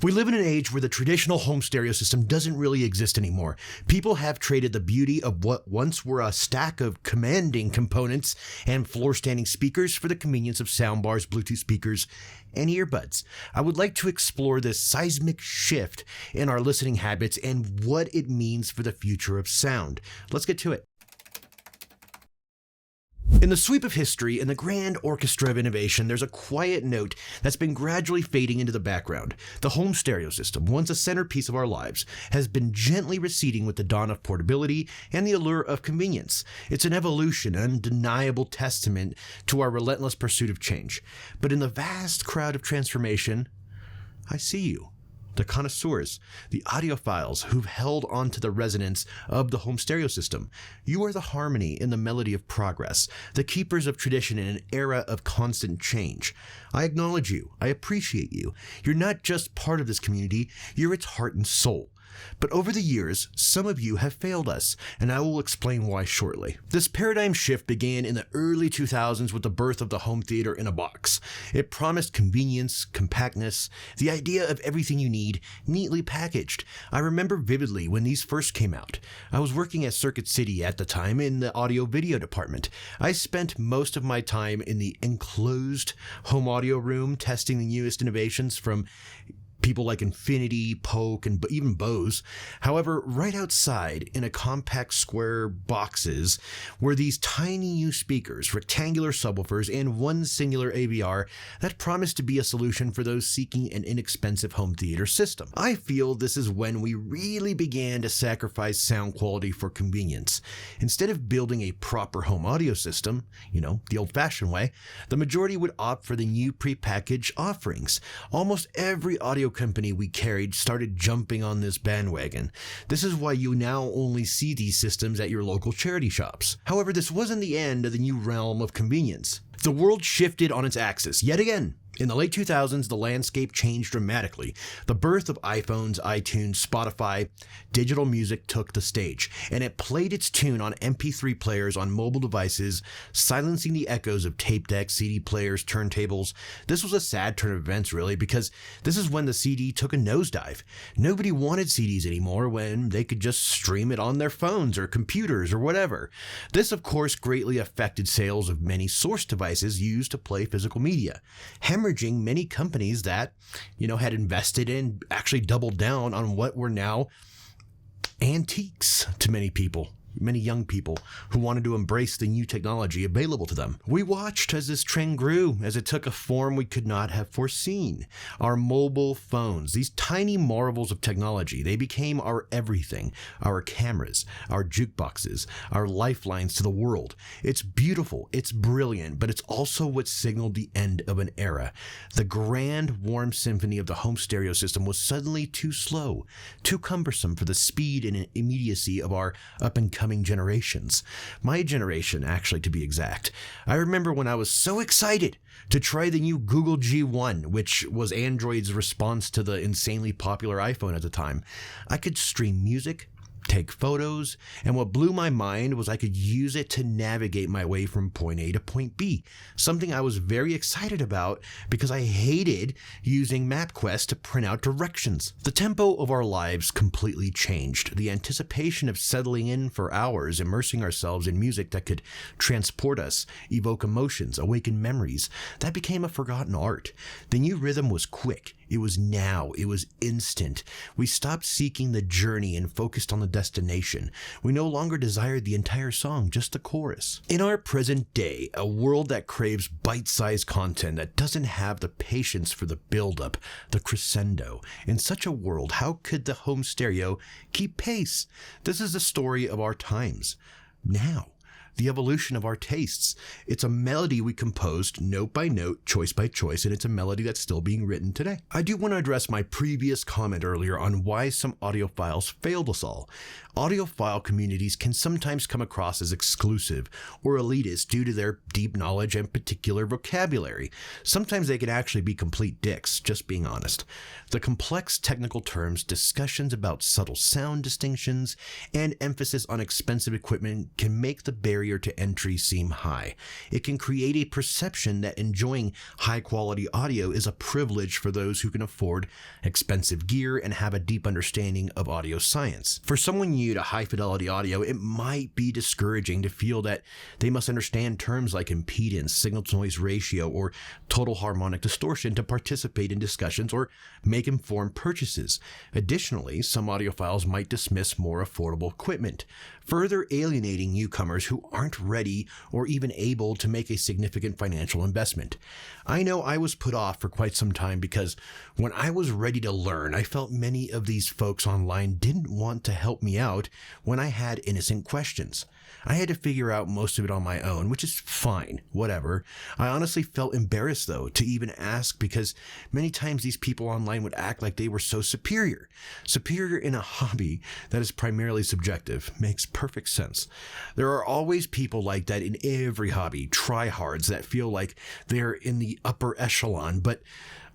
We live in an age where the traditional home stereo system doesn't really exist anymore. People have traded the beauty of what once were a stack of commanding components and floor-standing speakers for the convenience of soundbars, Bluetooth speakers, and earbuds. I would like to explore this seismic shift in our listening habits and what it means for the future of sound. Let's get to it. In the sweep of history, in the grand orchestra of innovation, there's a quiet note that's been gradually fading into the background. The home stereo system, once a centerpiece of our lives, has been gently receding with the dawn of portability and the allure of convenience. It's an evolution, an undeniable testament to our relentless pursuit of change. But in the vast crowd of transformation, I see you. The connoisseurs, the audiophiles who've held on to the resonance of the home stereo system. You are the harmony in the melody of progress, the keepers of tradition in an era of constant change. I acknowledge you. I appreciate you. You're not just part of this community, you're its heart and soul. But over the years, some of you have failed us, and I will explain why shortly. This paradigm shift began in the early 2000s with the birth of the home theater in a box. It promised convenience, compactness, the idea of everything you need, neatly packaged. I remember vividly when these first came out. I was working at Circuit City at the time in the audio-video department. I spent most of my time in the enclosed home audio room testing the newest innovations from people like Infinity, Polk, and even Bose. However, right outside in a compact square boxes were these tiny new speakers, rectangular subwoofers, and one singular AVR that promised to be a solution for those seeking an inexpensive home theater system. I feel this is when we really began to sacrifice sound quality for convenience. Instead of building a proper home audio system, the old-fashioned way, the majority would opt for the new prepackaged offerings. Almost every audio company we carried started jumping on this bandwagon. This is why you now only see these systems at your local charity shops. However, this wasn't the end of the new realm of convenience. The world shifted on its axis yet again. In the late 2000s, the landscape changed dramatically. The birth of iPhones, iTunes, Spotify, digital music took the stage, and it played its tune on MP3 players on mobile devices, silencing the echoes of tape decks, CD players, turntables. This was a sad turn of events, really, because this is when the CD took a nosedive. Nobody wanted CDs anymore when they could just stream it on their phones or computers or whatever. This, of course, greatly affected sales of many source devices used to play physical media, hemorrhaging many companies that, had invested in, actually doubled down on what were now antiques to many people. Many young people who wanted to embrace the new technology available to them. We watched as this trend grew, as it took a form we could not have foreseen. Our mobile phones, these tiny marvels of technology, they became our everything, our cameras, our jukeboxes, our lifelines to the world. It's beautiful, it's brilliant, but it's also what signaled the end of an era. The grand, warm symphony of the home stereo system was suddenly too slow, too cumbersome for the speed and immediacy of our up-and-coming generations. My generation, actually, to be exact. I remember when I was so excited to try the new Google G1, which was Android's response to the insanely popular iPhone at the time. I could stream music, take photos, and what blew my mind was I could use it to navigate my way from point A to point B, something I was very excited about because I hated using MapQuest to print out directions. The tempo of our lives completely changed. The anticipation of settling in for hours, immersing ourselves in music that could transport us, evoke emotions, awaken memories, that became a forgotten art. The new rhythm was quick. It was now. It was instant. We stopped seeking the journey and focused on the destination. We no longer desired the entire song, just the chorus. In our present day, a world that craves bite-sized content, that doesn't have the patience for the build-up, the crescendo. In such a world, how could the home stereo keep pace? This is the story of our times. Now. The evolution of our tastes. It's a melody we composed note by note, choice by choice, and it's a melody that's still being written today. I do want to address my previous comment earlier on why some audiophiles failed us all. Audiophile communities can sometimes come across as exclusive or elitist due to their deep knowledge and particular vocabulary. Sometimes they can actually be complete dicks, just being honest. The complex technical terms, discussions about subtle sound distinctions, and emphasis on expensive equipment can make the barrier barrier to entry seem high. It can create a perception that enjoying high-quality audio is a privilege for those who can afford expensive gear and have a deep understanding of audio science. For someone new to high-fidelity audio, it might be discouraging to feel that they must understand terms like impedance, signal-to-noise ratio, or total harmonic distortion to participate in discussions or make informed purchases. Additionally, some audiophiles might dismiss more affordable equipment, further alienating newcomers who aren't ready or even able to make a significant financial investment. I know I was put off for quite some time because when I was ready to learn, I felt many of these folks online didn't want to help me out when I had innocent questions. I had to figure out most of it on my own, which is fine, whatever. I honestly felt embarrassed, though, to even ask because many times these people online would act like they were so superior. Superior in a hobby that is primarily subjective. Makes perfect sense. There are always people like that in every hobby, tryhards that feel like they're in the upper echelon, but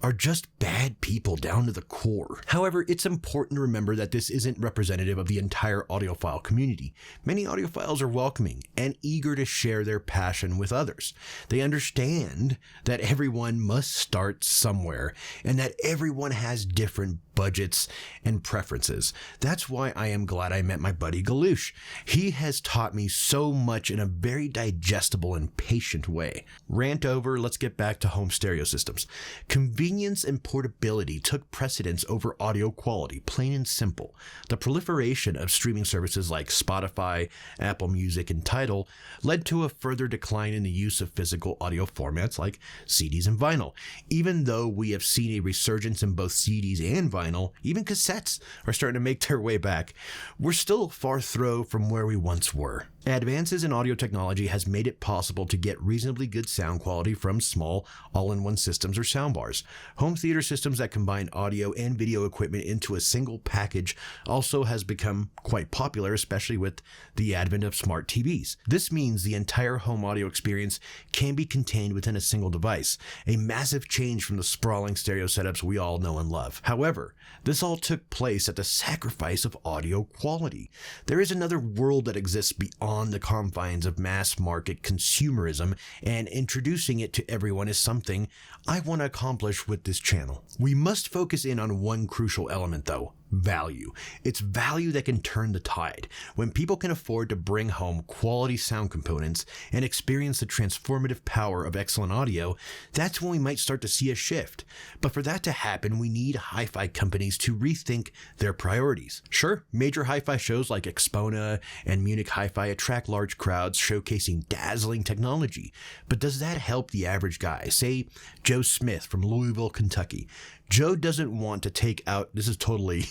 are just bad people down to the core. However, it's important to remember that this isn't representative of the entire audiophile community. Many audiophiles are welcoming and eager to share their passion with others. They understand that everyone must start somewhere and that everyone has different budgets and preferences. That's why I am glad I met my buddy Galush. He has taught me so much in a very digestible and patient way. Rant over, let's get back to home stereo systems. Convenience and portability took precedence over audio quality, plain and simple. The proliferation of streaming services like Spotify, Apple Music, and Tidal led to a further decline in the use of physical audio formats like CDs and vinyl. Even though we have seen a resurgence in both CDs and vinyl, even cassettes are starting to make their way back, we're still far through from where we once were. Advances in audio technology has made it possible to get reasonably good sound quality from small all-in-one systems or soundbars. Home theater systems that combine audio and video equipment into a single package also has become quite popular, especially with the advent of smart TVs. This means the entire home audio experience can be contained within a single device, a massive change from the sprawling stereo setups we all know and love. However, this all took place at the sacrifice of audio quality. There is another world that exists beyond the confines of mass market consumerism, and introducing it to everyone is something I want to accomplish with this channel. We must focus in on one crucial element though: value. It's value that can turn the tide. When people can afford to bring home quality sound components and experience the transformative power of excellent audio, that's when we might start to see a shift. But for that to happen, we need hi-fi companies to rethink their priorities. Sure, major hi-fi shows like Expona and Munich Hi-Fi attract large crowds showcasing dazzling technology. But does that help the average guy? Say Joe Smith from Louisville, Kentucky. Joe doesn't want to take out, this is totally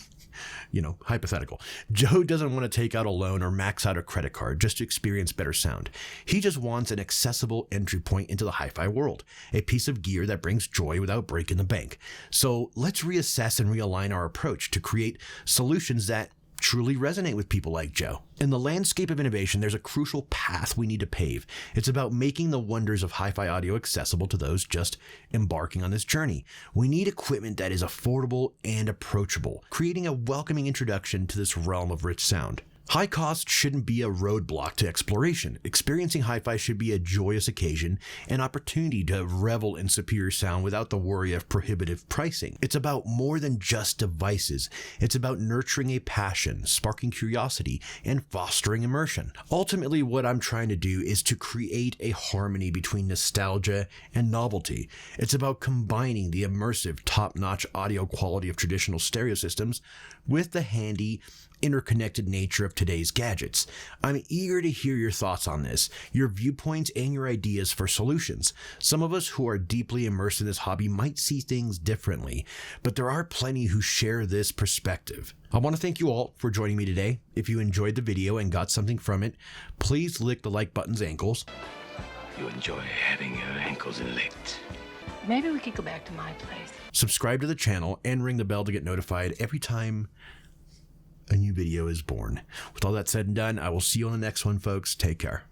hypothetical. Joe doesn't want to take out a loan or max out a credit card just to experience better sound. He just wants an accessible entry point into the hi-fi world, a piece of gear that brings joy without breaking the bank. So let's reassess and realign our approach to create solutions that truly resonate with people like Joe. In the landscape of innovation, there's a crucial path we need to pave. It's about making the wonders of hi-fi audio accessible to those just embarking on this journey. We need equipment that is affordable and approachable, creating a welcoming introduction to this realm of rich sound. High cost shouldn't be a roadblock to exploration. Experiencing hi-fi should be a joyous occasion, an opportunity to revel in superior sound without the worry of prohibitive pricing. It's about more than just devices. It's about nurturing a passion, sparking curiosity, and fostering immersion. Ultimately, what I'm trying to do is to create a harmony between nostalgia and novelty. It's about combining the immersive, top-notch audio quality of traditional stereo systems with the handy, interconnected nature of today's gadgets. I'm eager to hear your thoughts on this, your viewpoints, and your ideas for solutions. Some of us who are deeply immersed in this hobby might see things differently, but there are plenty who share this perspective. I want to thank you all for joining me today. If you enjoyed the video and got something from it, please lick the like button's ankles. You enjoy having your ankles licked. Maybe we could go back to my place. Subscribe to the channel and ring the bell to get notified every time a new video is born. With all that said and done, I will see you on the next one, folks. Take care.